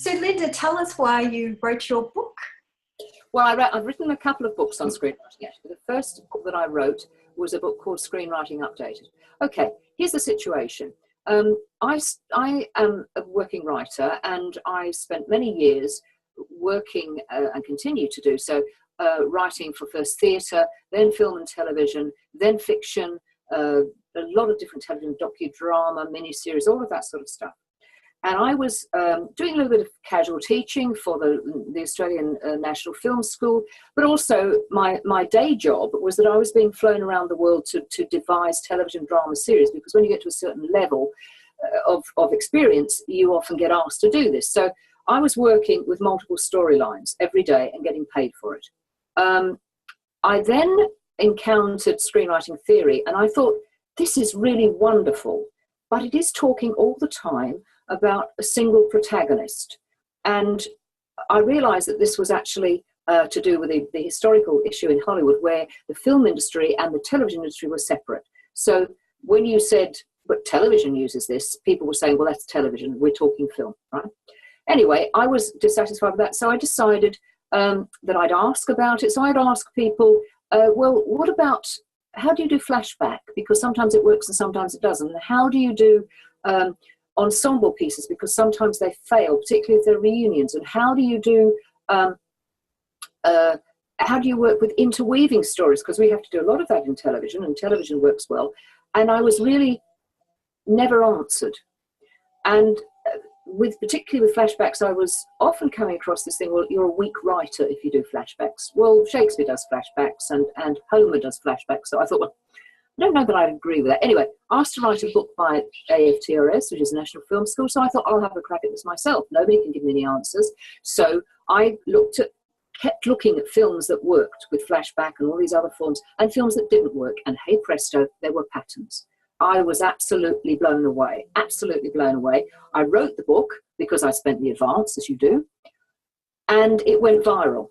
So Linda, tell us why you wrote your book. Well, I've written a couple of books on screenwriting, actually. The first book that I wrote was a book called Screenwriting Updated. Okay, here's the situation. I am a working writer, and I spent many years working and continue to do so, writing for first theatre, then film and television, then fiction, a lot of different television, docudrama, miniseries, all of that sort of stuff. And I was doing a little bit of casual teaching for the Australian National Film School, but also my day job was that I was being flown around the world to devise television drama series, because when you get to a certain level of experience, you often get asked to do this. So I was working with multiple storylines every day and getting paid for it. I then encountered screenwriting theory, and I thought, this is really wonderful, but it is talking all the time about a single protagonist. And I realized that this was actually to do with the historical issue in Hollywood, where the film industry and the television industry were separate. So when you said, but television uses this, people were saying, well, that's television, we're talking film, right? Anyway, I was dissatisfied with that, so I decided that I'd ask about it. So I'd ask people, well, what about, how do you do flashback? Because sometimes it works and sometimes it doesn't. How do you do ensemble pieces? Because sometimes they fail, particularly if they're reunions. And how do you do, how do you work with interweaving stories? Because we have to do a lot of that in television, and television works well. And I was really never answered. And particularly with flashbacks, I was often coming across this thing, well, you're a weak writer if you do flashbacks. Well, Shakespeare does flashbacks, and Homer does flashbacks. So I thought, well, I don't know that I'd agree with that. Anyway, I asked to write a book by AFTRS, which is National Film School, so I thought I'll have a crack at this myself. Nobody can give me any answers. So I kept looking at films that worked with flashback and all these other forms, and films that didn't work, and hey presto, there were patterns. I was absolutely blown away, absolutely blown away. I wrote the book because I spent the advance, as you do, and it went viral.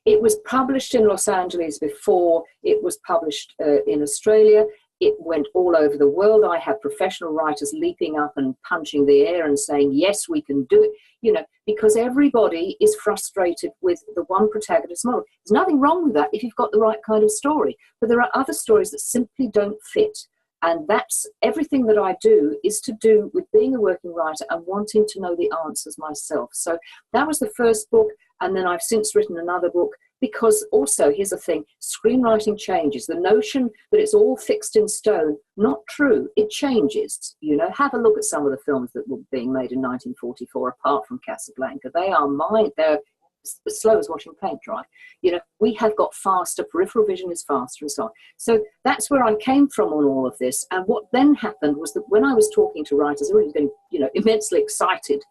It was published in Los Angeles before it was published in Australia. It went all over the world. I had professional writers leaping up and punching the air and saying, yes, we can do it, you know, because everybody is frustrated with the one protagonist model. There's nothing wrong with that if you've got the right kind of story, but there are other stories that simply don't fit. And that's everything that I do is to do with being a working writer and wanting to know the answers myself. So that was the first book. And then I've since written another book, because also, here's the thing, screenwriting changes. The notion that it's all fixed in stone, not true. It changes. You know, have a look at some of the films that were being made in 1944, apart from Casablanca. They're as slow as watching paint dry. You know, we have got faster, peripheral vision is faster and so on. So that's where I came from on all of this. And what then happened was that when I was talking to writers, I was really getting, you know, immensely excited.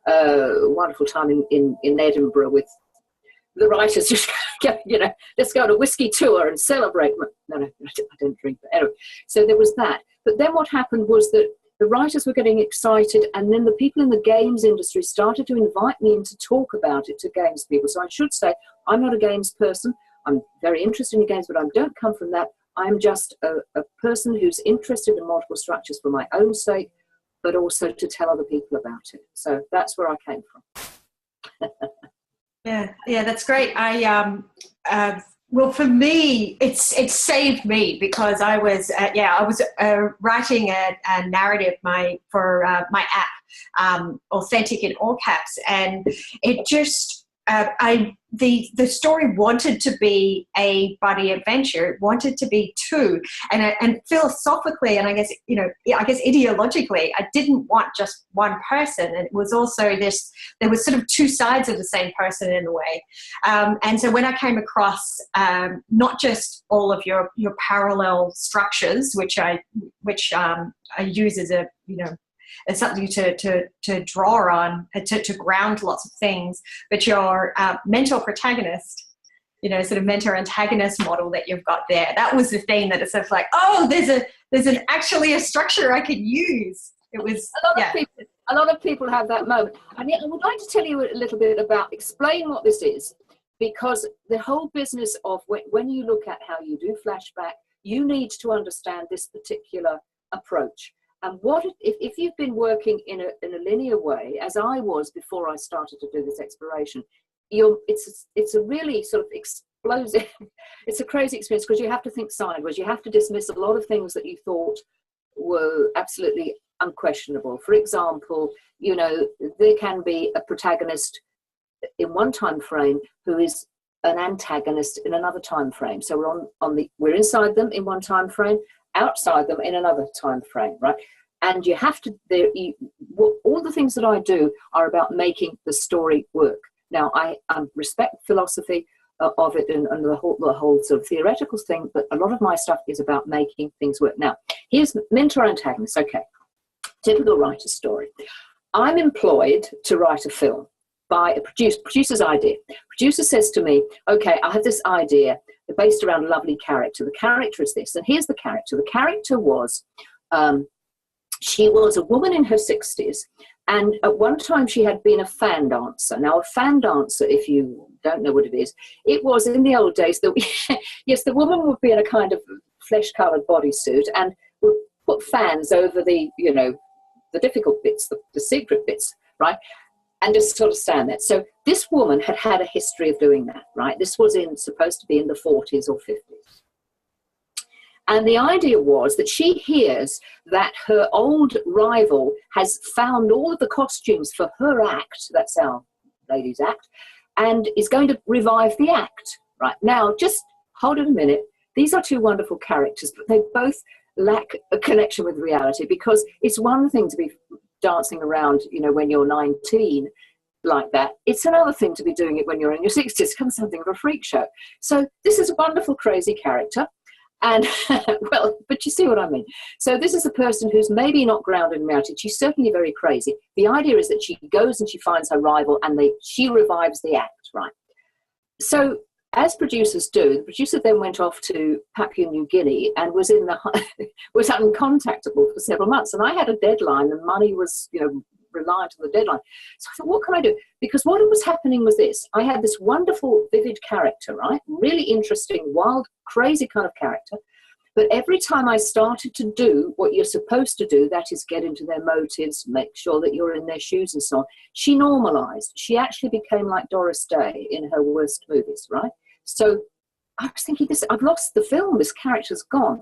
Wonderful time in Edinburgh with the writers, just you know, let's go on a whiskey tour and celebrate. No, I don't drink. But anyway, so there was that. But then what happened was that the writers were getting excited, and then the people in the games industry started to invite me in to talk about it to games people. So I should say, I'm not a games person. I'm very interested in games, but I don't come from that. I'm just a person who's interested in multiple structures for my own sake, but also to tell other people about it. So that's where I came from. Yeah, that's great. Well, for me, it's saved me, because I was writing a narrative for my app, Authentic in all caps, and it just the story wanted to be a buddy adventure. It wanted to be two, and philosophically, and I guess ideologically, I didn't want just one person. And it was also there was sort of two sides of the same person in a way. And so when I came across not just all of your parallel structures, which I use as as something to draw on, to ground lots of things, but your mentor protagonist, sort of mentor antagonist model that you've got there, that was the thing that it's sort of like, oh, there's actually a structure I could use. It was a lot of people have that moment. And yet I would like to tell you a little bit about, explain what this is, because the whole business of when you look at how you do flashback, you need to understand this particular approach. And if you've been working in a linear way, as I was before I started to do this exploration, it's a really sort of explosive, it's a crazy experience, because you have to think sideways. You have to dismiss a lot of things that you thought were absolutely unquestionable. For example, you know, there can be a protagonist in one time frame who is an antagonist in another time frame. So we're inside them in one time frame, outside them in another time frame, right? And you have to, all the things that I do are about making the story work. Now, I respect philosophy of it and the whole sort of theoretical thing, but a lot of my stuff is about making things work. Now, here's mentor antagonist. Okay, typical writer's story. I'm employed to write a film by a producer's idea. Producer says to me, okay, I have this idea based around a lovely character. The character is this, and here's the character. The character was, she was a woman in her 60s, and at one time she had been a fan dancer. Now, a fan dancer, if you don't know what it is, it was in the old days that, yes, the woman would be in a kind of flesh-coloured bodysuit and would put fans over the, you know, the difficult bits, the secret bits, right? And just sort of stand there. So this woman had a history of doing that, right? This was supposed to be in the 40s or 50s. And the idea was that she hears that her old rival has found all of the costumes for her act, that's our ladies' act, and is going to revive the act. Right, now, just hold it a minute. These are two wonderful characters, but they both lack a connection with reality, because it's one thing to be dancing around, you know, when you're 19 like that. It's another thing to be doing it when you're in your 60s. It becomes something of a freak show. So this is a wonderful, crazy character. And, well, but you see what I mean. So this is a person who's maybe not grounded in reality. She's certainly very crazy. The idea is that she goes and she finds her rival and she revives the act, right? So as producers do, the producer then went off to Papua New Guinea and was was uncontactable for several months. And I had a deadline, and money was, you know, reliant on the deadline. So I thought, what can I do? Because what was happening was this. I had this wonderful, vivid character, right? Really interesting, wild, crazy kind of character. But every time I started to do what you're supposed to do, that is get into their motives, make sure that you're in their shoes and so on, she normalized. She actually became like Doris Day in her worst movies, right? So I was thinking, I've lost the film, this character's gone.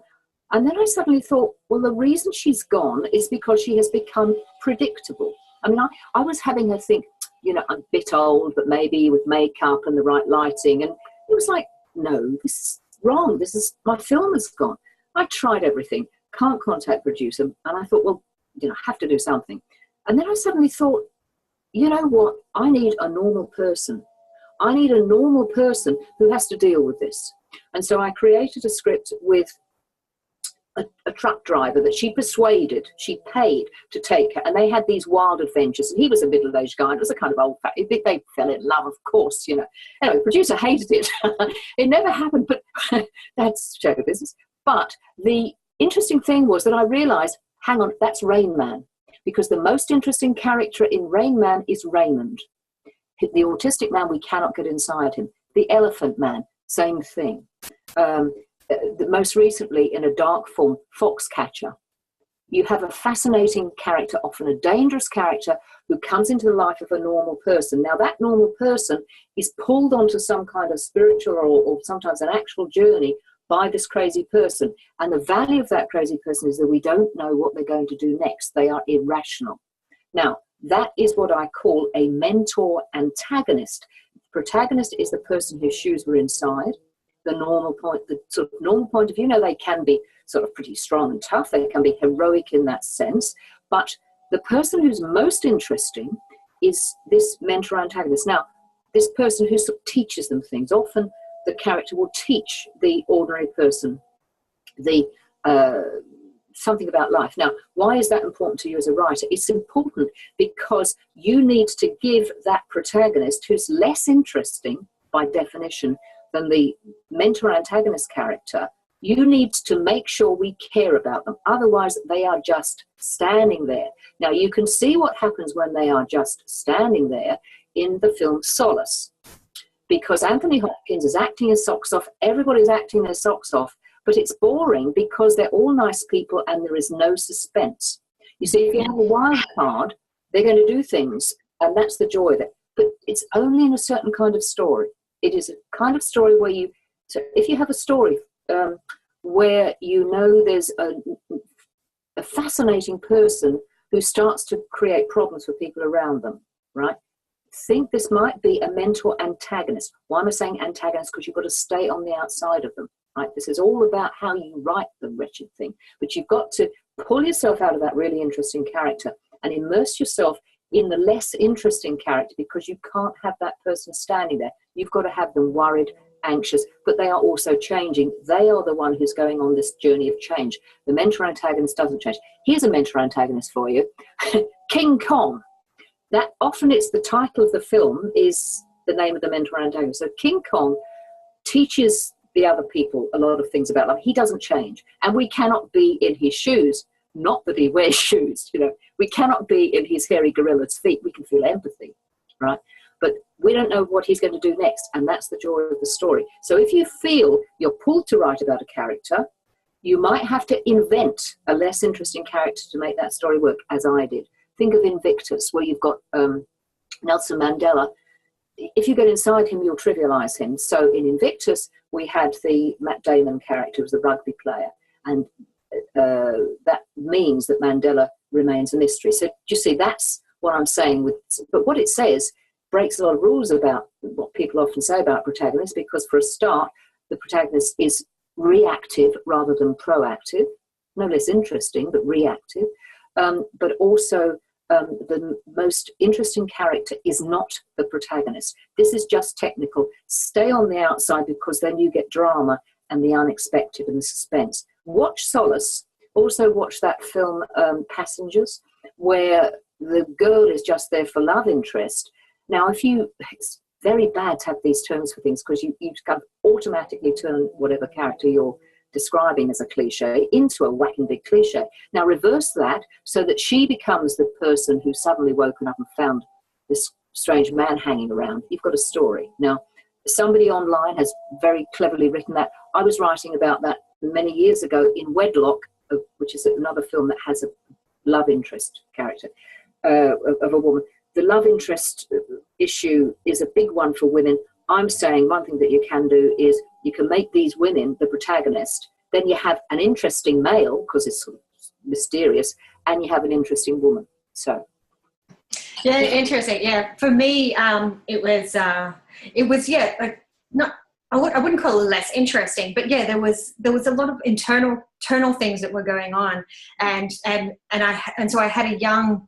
And then I suddenly thought, well, the reason she's gone is because she has become predictable. I mean, I was having her think, you know, I'm a bit old, but maybe with makeup and the right lighting. And it was like, no, this is wrong. My film is gone. I tried everything, can't contact producer. And I thought, well, you know, I have to do something. And then I suddenly thought, you know what? I need a normal person. I need a normal person who has to deal with this. And so I created a script with a truck driver that she persuaded, she paid to take her, and they had these wild adventures. And he was a middle-aged guy. It was a kind of old fat. They fell in love, of course, you know. Anyway, the producer hated it. It never happened, but that's show business. But the interesting thing was that I realized, hang on, that's Rain Man, because the most interesting character in Rain Man is Raymond. The autistic man, we cannot get inside him. The Elephant Man, same thing. Most recently, in a dark form, Foxcatcher. You have a fascinating character, often a dangerous character, who comes into the life of a normal person. Now, that normal person is pulled onto some kind of spiritual or sometimes an actual journey by this crazy person. And the value of that crazy person is that we don't know what they're going to do next. They are irrational. Now, that is what I call a mentor antagonist. The protagonist is the person whose shoes were inside. The sort of normal point of view, they can be sort of pretty strong and tough. They can be heroic in that sense. But the person who's most interesting is this mentor antagonist. Now, this person who sort of teaches them things. Often the character will teach the ordinary person something about life. Now, why is that important to you as a writer? It's important because you need to give that protagonist, who's less interesting by definition than the mentor antagonist character, you need to make sure we care about them. Otherwise, they are just standing there. Now, you can see what happens when they are just standing there in the film Solace, because Anthony Hopkins is acting his socks off, everybody's acting their socks off, but it's boring because they're all nice people and there is no suspense. You see, if you have a wild card, they're going to do things, and that's the joy of it. But it's only in a certain kind of story. It is a kind of story where so if you have a story where you know there's a fascinating person who starts to create problems for people around them, right? Think this might be a mentor antagonist. Why am I saying antagonist? Because you've got to stay on the outside of them, right? This is all about how you write the wretched thing. But you've got to pull yourself out of that really interesting character and immerse yourself in the less interesting character, because you can't have that person standing there. You've got to have them worried, anxious, but they are also changing. They are the one who's going on this journey of change. The mentor antagonist doesn't change. Here's a mentor antagonist for you. King Kong. That often it's the title of the film is the name of the mentor antagonist. So King Kong teaches the other people a lot of things about life. He doesn't change, and we cannot be in his shoes. Not that he wears shoes, you know. We cannot be in his hairy gorilla's feet. We can feel empathy, right? But we don't know what he's going to do next, and that's the joy of the story. So if you feel you're pulled to write about a character, you might have to invent a less interesting character to make that story work, as I did. Think of Invictus, where you've got Nelson Mandela. If you get inside him, you'll trivialize him. So in Invictus, we had the Matt Damon character, who was the rugby player, and that means that Mandela remains a mystery. So you see, that's what I'm saying. But what it says breaks a lot of rules about what people often say about protagonists, because for a start, the protagonist is reactive rather than proactive. No less interesting, but reactive. But also, the most interesting character is not the protagonist. This is just technical. Stay on the outside, because then you get drama and the unexpected and the suspense. Watch Solace. Also watch that film Passengers, where the girl is just there for love interest. Now, it's very bad to have these terms for things, because you kind of automatically turn whatever character you're describing as a cliche into a whacking big cliche. Now reverse that so that she becomes the person who's suddenly woken up and found this strange man hanging around. You've got a story. Now, somebody online has very cleverly written that. I was writing about that many years ago in Wedlock, which is another film that has a love interest character of a woman. The love interest issue is a big one for women. I'm saying one thing that you can do is you can make these women the protagonist. Then you have an interesting male, because it's sort of mysterious, and you have an interesting woman. So, yeah, interesting. Yeah, for me, it was like not. I wouldn't call it less interesting, but yeah, there was a lot of internal things that were going on, and so I had a young.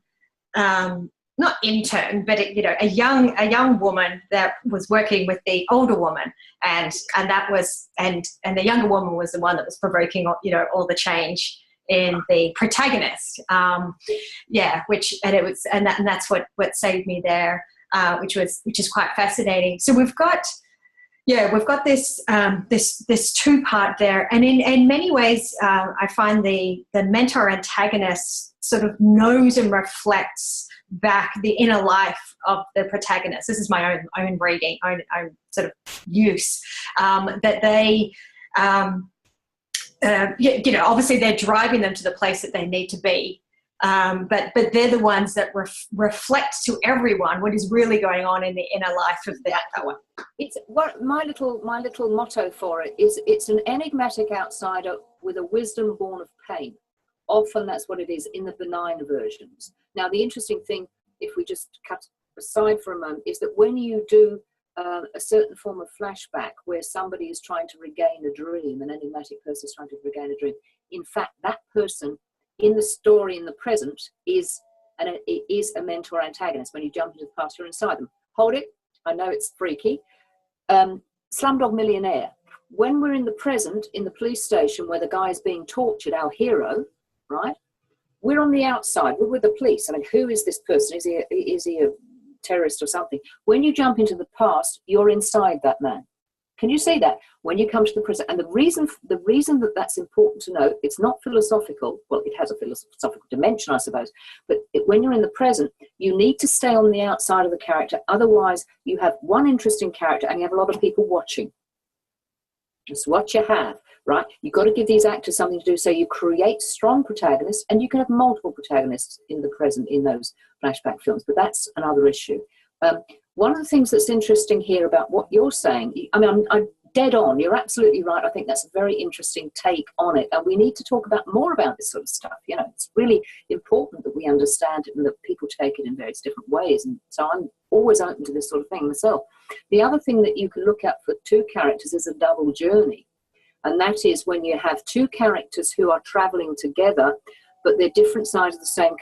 Not intern, but a young woman that was working with the older woman, and the younger woman was the one that was provoking all the change in the protagonist. That's what saved me there, which is quite fascinating. So we've got this two-part there, and in many ways, I find the mentor antagonist sort of knows and reflects back the inner life of the protagonist. This is my own reading, own sort of use, that they, obviously they're driving them to the place that they need to be. But they're the ones that reflect to everyone what is really going on in the inner life of that one. It's what my little motto for it is. It's an enigmatic outsider with a wisdom born of pain. Often that's what it is in the benign versions. Now, the interesting thing, if we just cut aside for a moment, is that when you do a certain form of flashback where somebody is trying to regain a dream, an enigmatic person is trying to regain a dream, in fact, that person in the story in the present is a mentor antagonist. When you jump into the past, you're inside them. Hold it. I know it's freaky. Slumdog Millionaire. When we're in the present, in the police station where the guy is being tortured, our hero, right? We're on the outside. We're with the police. I mean, who is this person? Is he a terrorist or something? When you jump into the past, you're inside that man. Can you see that? When you come to the present, and the reason that that's important to know, it's not philosophical. Well, it has a philosophical dimension, I suppose. But when you're in the present, you need to stay on the outside of the character. Otherwise, you have one interesting character and you have a lot of people watching. That's what you have. right? You've got to give these actors something to do. So you create strong protagonists, and you can have multiple protagonists in the present in those flashback films, but that's another issue. One of the things that's interesting here about what you're saying, I mean, I'm dead on. You're absolutely right. I think that's a very interesting take on it. And we need to talk more about this sort of stuff. You know, it's really important that we understand it and that people take it in various different ways. And so I'm always open to this sort of thing myself. The other thing that you can look at for two characters is a double journey. And that is when you have two characters who are traveling together, but they're different sides of the same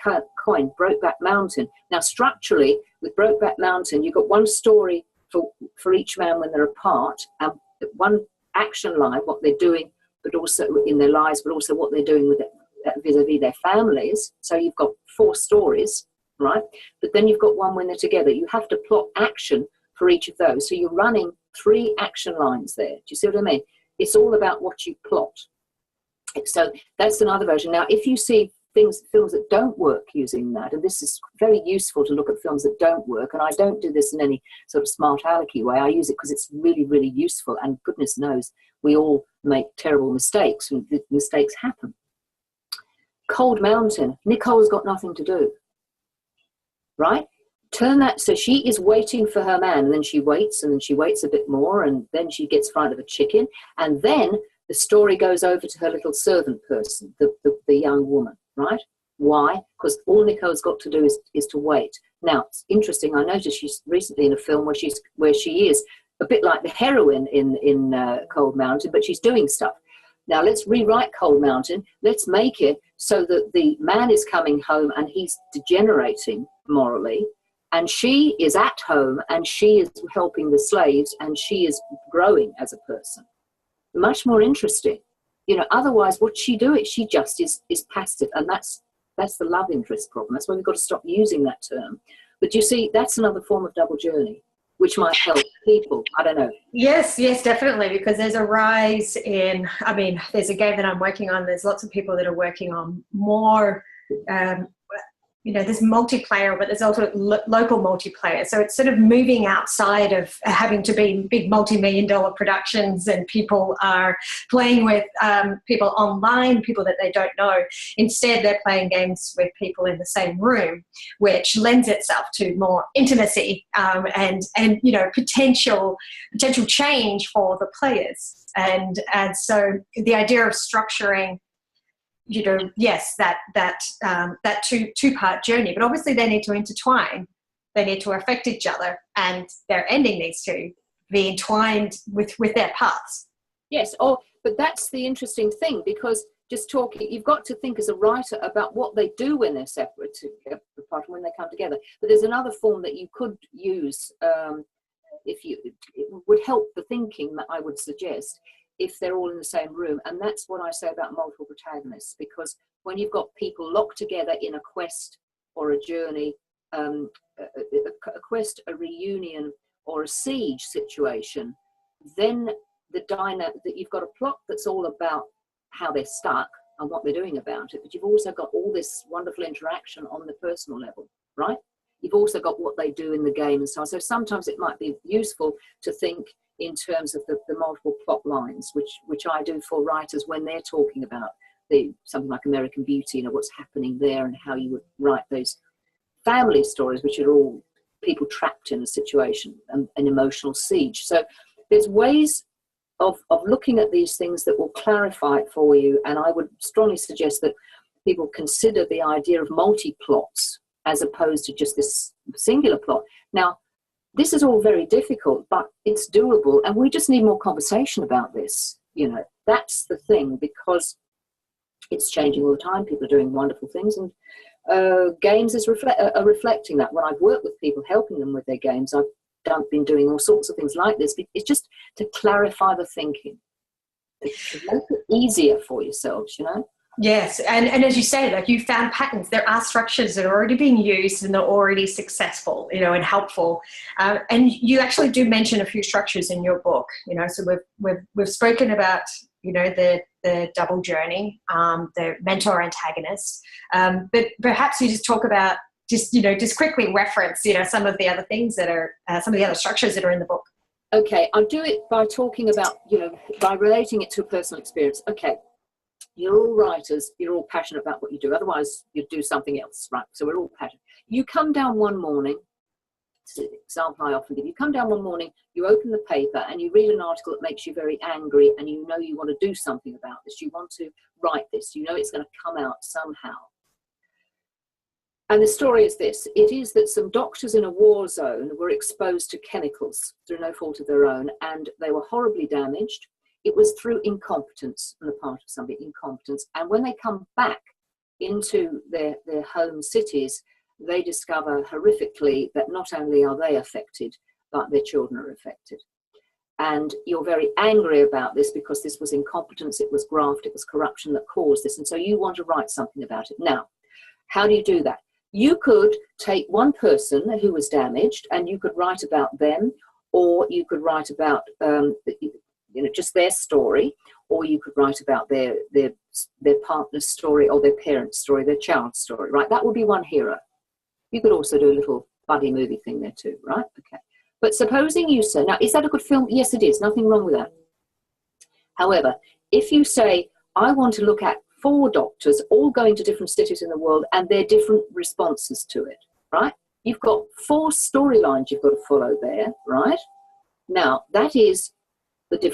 coin. Brokeback Mountain. Now, structurally, with Brokeback Mountain, you've got one story for each man when they're apart, and one action line, what they're doing, but also in their lives, but also what they're doing with it vis-a-vis their families. So you've got 4 stories, right? But then you've got one when they're together. You have to plot action for each of those. So you're running 3 action lines there. Do you see what I mean? It's all about what you plot. So that's another version. Now, if you see films that don't work using that, and this is very useful to look at films that don't work, and I don't do this in any sort of smart alecky way. I use it because it's really, really useful, and goodness knows we all make terrible mistakes, and mistakes happen. Cold Mountain, Nicole's got nothing to do, right? Turn that, so she is waiting for her man, and then she waits, and then she waits a bit more, and then she gets fried of a chicken, and then the story goes over to her little servant person, the young woman, right? Why? Because all Nicole's got to do is to wait. Now, it's interesting, I noticed she's recently in a film where she is a bit like the heroine in Cold Mountain, but she's doing stuff. Now, let's rewrite Cold Mountain. Let's make it so that the man is coming home and he's degenerating morally, and she is at home and she is helping the slaves and she is growing as a person. Much more interesting. You know, otherwise what she doing? She just is passive, and that's the love interest problem. That's why we've got to stop using that term. But you see, that's another form of double journey, which might help people. I don't know. Yes, definitely, because there's a rise in, I mean, there's a game that I'm working on. There's lots of people that are working on more, you know, there's multiplayer, but there's also local multiplayer. So it's sort of moving outside of having to be big multi-million-dollar productions, and people are playing with people online, people that they don't know. Instead, they're playing games with people in the same room, which lends itself to more intimacy and you know, potential change for the players. And so the idea of structuring, you know, yes, that two-part journey, but obviously they need to intertwine. They need to affect each other, and their ending needs to be entwined with their paths. Yes, but that's the interesting thing, because just talking, you've got to think as a writer about what they do when they're separate, apart from when they come together. But there's another form that you could use, it would help the thinking, that I would suggest, if they're all in the same room. And that's what I say about multiple protagonists, because when you've got people locked together in a quest or a journey, a quest, a reunion, or a siege situation, then the dynamic that you've got a plot that's all about how they're stuck and what they're doing about it, but you've also got all this wonderful interaction on the personal level, right? You've also got what they do in the game and so on. So sometimes it might be useful to think in terms of the multiple plot lines, which I do for writers when they're talking about something like American Beauty, you know, what's happening there, and how you would write those family stories, which are all people trapped in a situation, an emotional siege. So there's ways of looking at these things that will clarify it for you, and I would strongly suggest that people consider the idea of multi-plots as opposed to just this singular plot. Now, this is all very difficult, but it's doable, and we just need more conversation about this. You know, that's the thing, because it's changing all the time. People are doing wonderful things, and games are reflecting that. When I've worked with people, helping them with their games, I've been doing all sorts of things like this. It's just to clarify the thinking, to make it easier for yourselves, you know. Yes, and as you say, like, you found patterns. There are structures that are already being used and they're already successful, you know, and helpful. And you actually do mention a few structures in your book, you know. So we've spoken about, you know, the double journey, the mentor antagonist, but perhaps you just talk about just quickly reference, you know, some of the other things that are some of the other structures that are in the book. Okay, I'll do it by talking about, by relating it to a personal experience. Okay, you're all writers, you're all passionate about what you do, otherwise you'd do something else, right? So we're all passionate. You come down one morning, it's an example I often give, you come down one morning, you open the paper and you read an article that makes you very angry, and you know you want to do something about this, you want to write this, you know it's going to come out somehow. And the story is this: it is that some doctors in a war zone were exposed to chemicals through no fault of their own, and they were horribly damaged. It was through incompetence on the part of somebody, incompetence. And when they come back into their home cities, they discover horrifically that not only are they affected, but their children are affected. And you're very angry about this because this was incompetence, it was graft, it was corruption that caused this. And so you want to write something about it. Now, how do you do that? You could take one person who was damaged and you could write about them, or you could write about just their story, or you could write about their partner's story, or their parent's story, their child's story, right? That would be one hero. You could also do a little buddy movie thing there too, right? Okay. But supposing you say, now, is that a good film? Yes, it is. Nothing wrong with that. However, if you say, I want to look at 4 doctors all going to different cities in the world and their different responses to it, right? You've got 4 storylines you've got to follow there, right? Now, that is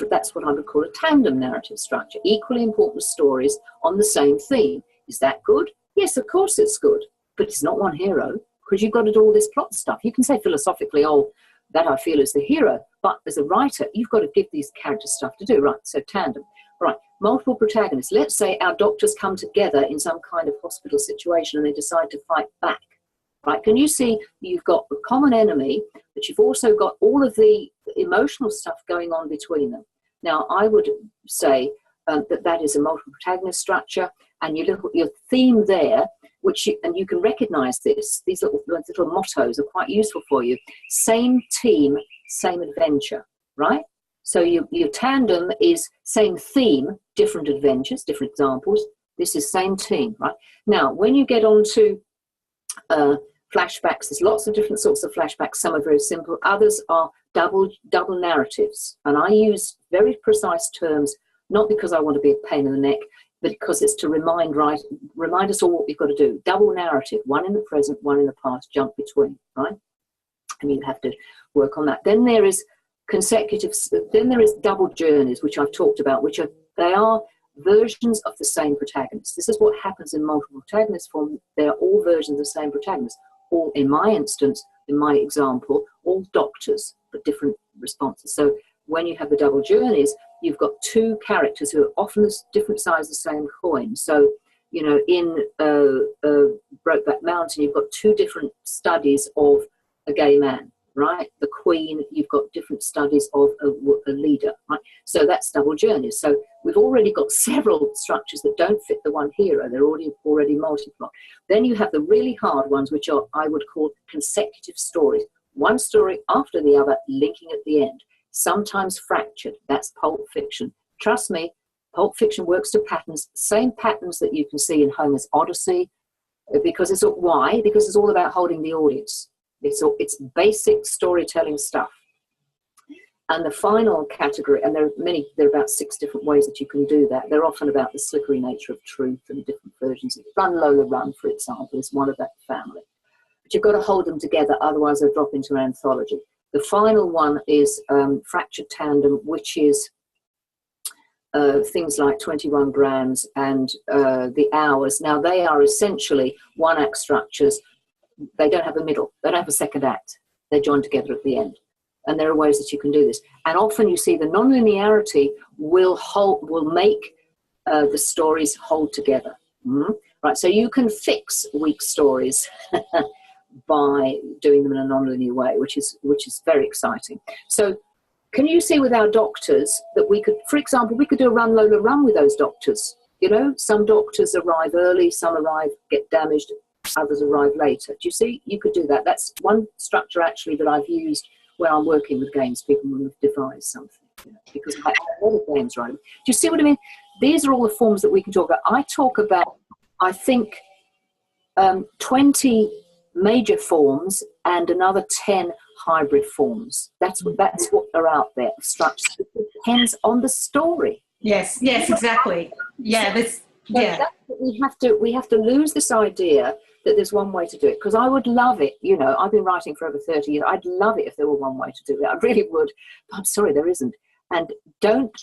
that's what I would call a tandem narrative structure. Equally important stories on the same theme. Is that good? Yes, of course it's good. But it's not one hero, because you've got to do all this plot stuff. You can say philosophically, oh, that I feel is the hero. But as a writer, you've got to give these characters stuff to do, right? So tandem. Right, multiple protagonists. Let's say our doctors come together in some kind of hospital situation and they decide to fight back. Right, can you see you've got a common enemy, but you've also got all of the emotional stuff going on between them. Now, I would say that is a multiple protagonist structure, and your theme there, and you can recognize this, these little mottos are quite useful for you. Same team, same adventure, right? So your tandem is same theme, different adventures, different examples. This is same team, right? Now, when you get on to flashbacks, there's lots of different sorts of flashbacks. Some are very simple. Others are double narratives. And I use very precise terms, not because I want to be a pain in the neck, but because it's to remind us all what we've got to do. Double narrative, one in the present, one in the past, jump between, right? And you have to work on that. Then there is double journeys, which I've talked about, they are versions of the same protagonist. This is what happens in multiple protagonist form. They're all versions of the same protagonist. All, in my instance, in my example, all doctors, but different responses. So when you have the double journeys, you've got 2 characters who are often different sides of the same coin. So, in Brokeback Mountain, you've got 2 different studies of a gay man, right? The Queen, you've got different studies of a leader, right? So that's double journeys. So we've already got several structures that don't fit the one hero. They're already multi-plot. Then you have the really hard ones, which are, I would call, consecutive stories. One story after the other, linking at the end. Sometimes fractured. That's Pulp Fiction. Trust me, Pulp Fiction works to patterns, same patterns that you can see in Homer's Odyssey, because it's all about holding the audience. It's basic storytelling stuff. And the final category, and there are about 6 different ways that you can do that. They're often about the slippery nature of truth and different versions. Run, Lola, Run, for example, is one of that family. But you've got to hold them together, otherwise they'll drop into an anthology. The final one is Fractured Tandem, which is things like 21 Grams and The Hours. Now, they are essentially one-act structures. They don't have a middle. They don't have a second act. They join together at the end. And there are ways that you can do this. And often you see the non-linearity will make the stories hold together. Right, so you can fix weak stories by doing them in a non-linear way, which is very exciting. So can you see with our doctors that we could, for example, we could do a Run, Lola, Run with those doctors. Some doctors arrive early, some get damaged, others arrive later. Do you see? You could do that. That's one structure actually that I've used where I'm working with games, people who have devised something, because I have a lot of games running. Do you see what I mean? These are all the forms that we can talk about. I talk about, I think, 20 major forms and another 10 hybrid forms. That's what are out there. Structures. It depends on the story. Yes, exactly. Yeah, we have to lose this idea that there's one way to do it, because I would love it. You know, I've been writing for over 30 years. I'd love it if there were one way to do it. I really would. But I'm sorry, there isn't. And don't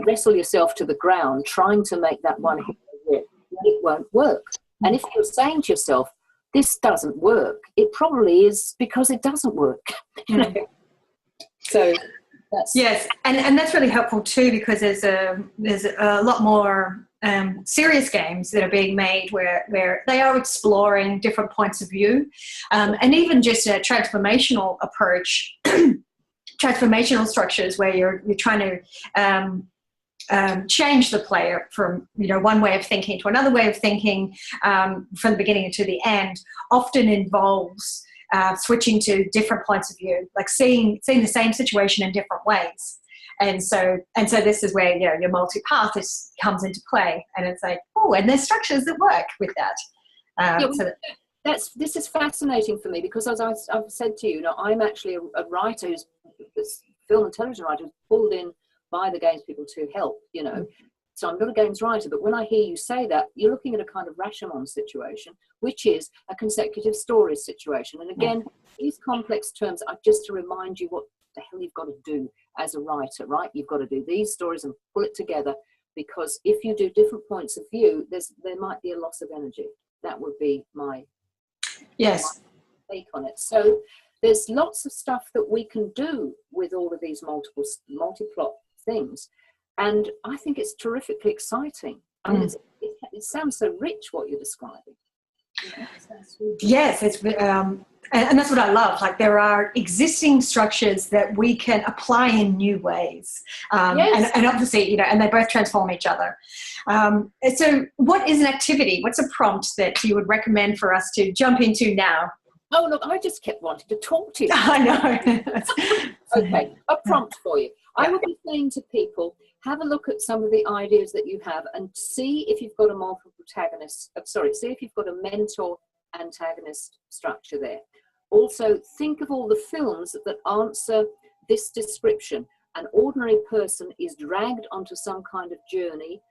wrestle yourself to the ground trying to make that one work. It won't work. And if you're saying to yourself, this doesn't work, it probably is because it doesn't work. So that's... Yes, and that's really helpful too, because there's a lot more serious games that are being made where they are exploring different points of view, and even just a transformational approach, transformational structures where you're trying to change the player from one way of thinking to another way of thinking, from the beginning to the end, often involves switching to different points of view, like seeing the same situation in different ways. And so this is where your multi-path comes into play, and it's like, oh, and there's structures that work with that. This is fascinating for me, because as I've said to you, I'm actually a writer who's film and television writer who's pulled in by the games people to help, So I'm not a games writer, but when I hear you say that, you're looking at a kind of Rashomon situation, which is a consecutive stories situation. And again, these complex terms are just to remind you what the hell you've got to do as a writer, right? You've got to do these stories and pull it together, because if you do different points of view, there might be a loss of energy. That would be my take on it. So there's lots of stuff that we can do with all of these multi-plot things. And I think it's terrifically exciting. I mean, it sounds so rich what you're describing. Yes, it's and that's what I love. Like, there are existing structures that we can apply in new ways, and obviously, and they both transform each other. So, what is an activity? What's a prompt that you would recommend for us to jump into now? Oh, look, I just kept wanting to talk to you. I know. Okay, a prompt for you. I would be saying to people, have a look at some of the ideas that you have and see if you've got a see if you've got a mentor antagonist structure there. Also, think of all the films that answer this description. An ordinary person is dragged onto some kind of journey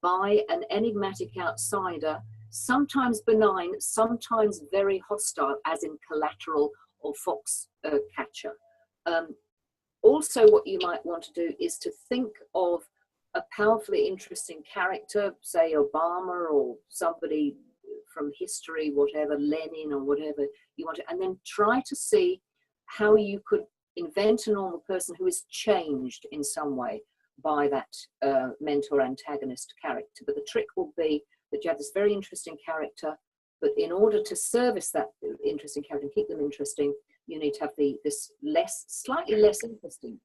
by an enigmatic outsider, sometimes benign, sometimes very hostile, as in Collateral or Foxcatcher. Also, what you might want to do is to think of a powerfully interesting character, say Obama or somebody from history, whatever, Lenin or whatever you want to, and then try to see how you could invent a normal person who is changed in some way by that mentor antagonist character. But the trick will be that you have this very interesting character, but in order to service that interesting character and keep them interesting, you need to have this slightly less interesting,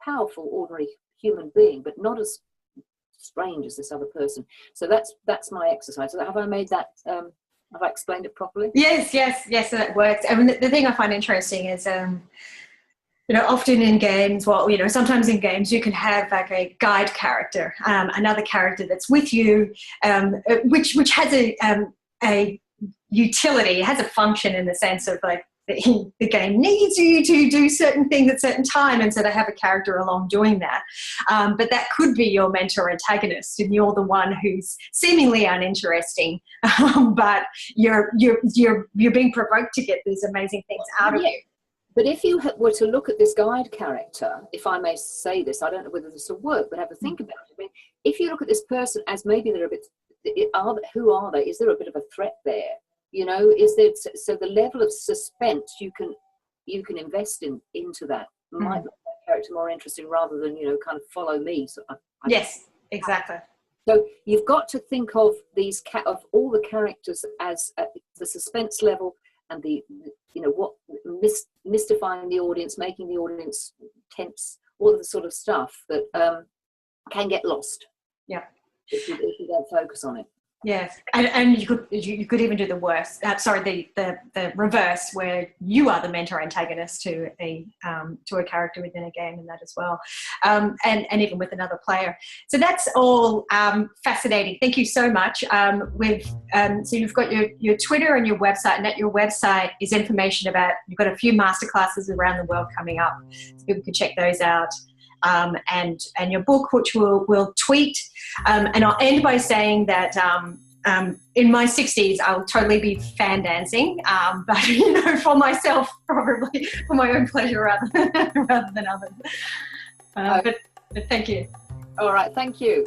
powerful, ordinary human being, but not as strange as this other person. So that's my exercise. So have I made that? Have I explained it properly? Yes, that works. I mean, the thing I find interesting is, often in games, sometimes in games you can have like a guide character, another character that's with you, which has a utility, has a function in the sense of like, the game needs you to do certain things at certain time, and so they have a character along doing that. But that could be your mentor antagonist, and you're the one who's seemingly uninteresting, but you're being provoked to get these amazing things out of you. But if you were to look at this guide character, if I may say this, I don't know whether this will work, but have a think about it. I mean, if you look at this person as maybe they're a bit, who are they? Is there a bit of a threat there? Is there, so the level of suspense you can invest into that might make that character more interesting rather than kind of follow me. So yes, exactly. So you've got to think of these of all the characters as the suspense level and the what mystifying the audience, making the audience tense, all of the sort of stuff that can get lost. Yeah, if you don't focus on it. Yes, and you could even do the worst. The reverse, where you are the mentor antagonist to a character within a game, and that as well, and even with another player. So that's all fascinating. Thank you so much. So you've got your Twitter and your website, and at your website is information about, you've got a few masterclasses around the world coming up, so people can check those out. And your book, which we'll tweet. And I'll end by saying that in my 60s, I'll totally be fan dancing, but for myself, probably for my own pleasure rather than others. But thank you. All right, thank you.